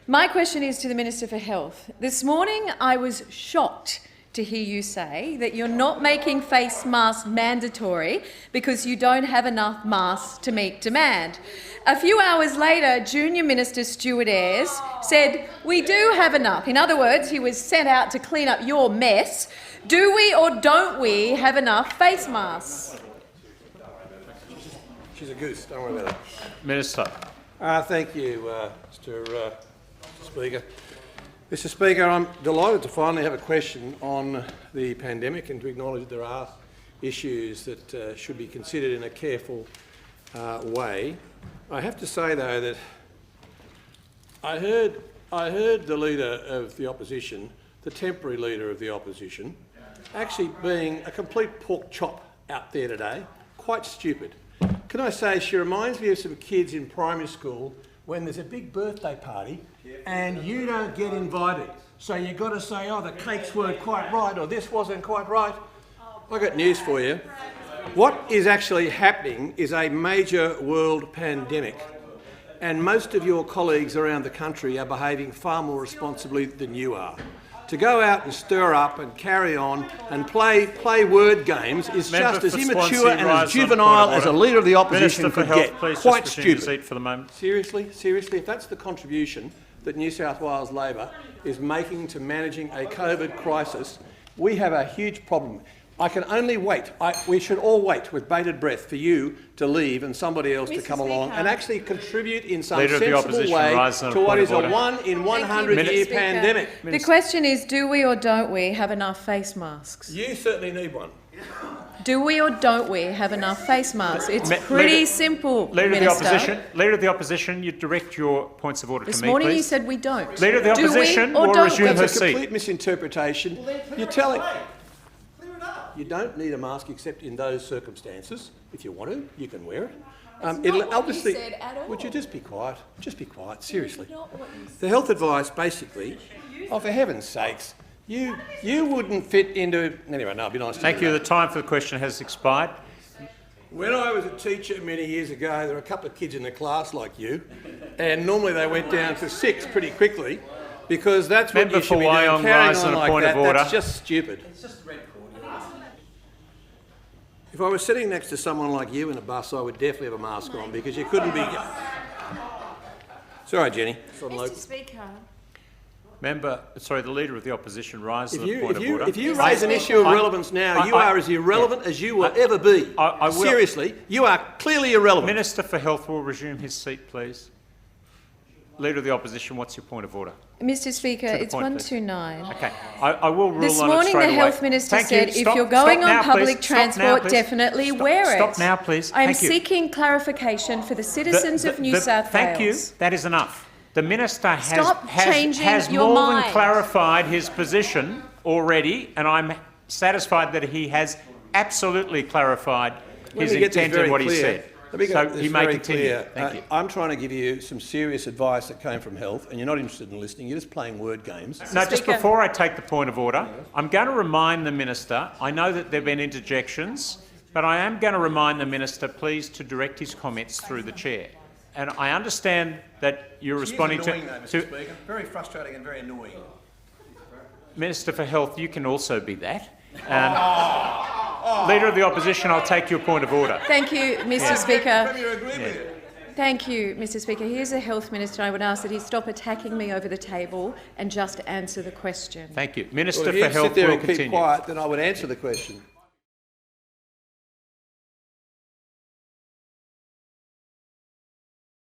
My question is to the Minister for Health. This morning I was shocked to hear you say that you're not making face masks mandatory because you don't have enough masks to meet demand. A few hours later, Junior Minister Stuart Ayres said, we do have enough. In other words, he was sent out to clean up your mess. Do we or don't we have enough face masks? She's a goose, don't worry about it. Minister. Thank you, Mr Speaker. Mr Speaker, I'm delighted to finally have a question on the pandemic and to acknowledge that there are issues that should be considered in a careful way. I have to say, though, that I heard the Leader of the Opposition, the temporary Leader of the Opposition, actually being a complete pork chop out there today, quite stupid. Can I say, she reminds me of some kids in primary school when there's a big birthday party and you don't get invited. So you've got to say, oh, the cakes weren't quite right or this wasn't quite right. I've got news for you. What is actually happening is a major world pandemic, and most of your colleagues around the country are behaving far more responsibly than you are. To go out and stir up and carry on and play word games is just as immature and as juvenile as a Leader of the Opposition could get. Quite stupid. For the moment. Seriously, if that's the contribution that New South Wales Labor is making to managing a COVID crisis, we have a huge problem. I can only wait. We should all wait with bated breath for you to leave and somebody else to come along and actually contribute in some sensible way to what is a 1 in 100-year pandemic. The question is, do we or don't we have enough face masks? You certainly need one. Do we or don't we have enough face masks? It's pretty simple, Leader of the Opposition, you direct your points of order to me, please. This morning you said we don't. Leader of the Opposition will resume her That's a seat. complete misinterpretation. You're telling... You don't need a mask except in those circumstances. If you want to, you can wear it. It'll obviously. Would you just be quiet? Just be quiet. Seriously. The health advice, basically. Oh, for heaven's sakes, you wouldn't fit into. Anyway, no, I'll be nice. Thank you. The time for the question has expired. When I was a teacher many years ago, there were a couple of kids in the class like you, and normally they went down to 6 pretty quickly, because that's what you should be doing. Carrying on like that, that's just stupid. If I was sitting next to someone like you in a bus, I would definitely have a mask on because you couldn't be... Sorry, Jenny. Mr Speaker. The Leader of the Opposition rises on a point of order. If you raise an issue of relevance now, you are as irrelevant as you will ever be. Seriously, you are clearly irrelevant. Minister for Health will resume his seat, please. Leader of the Opposition, what's your point of order? Mr Speaker, it's 129. Okay, I will rule on it straight away. This morning the Health Minister said if you're going on public transport, dedefinitely wear it. Stop now, please. I'm seeking clarification for the citizens of New South Wales. Thank you. That is enough. The Minister has your more mind. than clarified his position already, and I'm satisfied that he has absolutely clarified his intent in what he said. So he may continue. Thank you. I'm trying to give you some serious advice that came from Health, and you're not interested in listening. You're just playing word games. No, just before I take the point of order, I'm going to remind the Minister, I know that there have been interjections, but I am going to remind the Minister, please, to direct his comments through the chair. And I understand that you're responding to... Mr Speaker. Very frustrating and very annoying. Minister for Health, you can also be that. Leader of the Opposition, I'll take your point of order. Thank you, Mr Speaker. Thank you, Mr Speaker. Here's a Health Minister. I would ask that he stop attacking me over the table and just answer the question. Thank you. Minister for Health will continue. Keep quiet, then I would answer the question.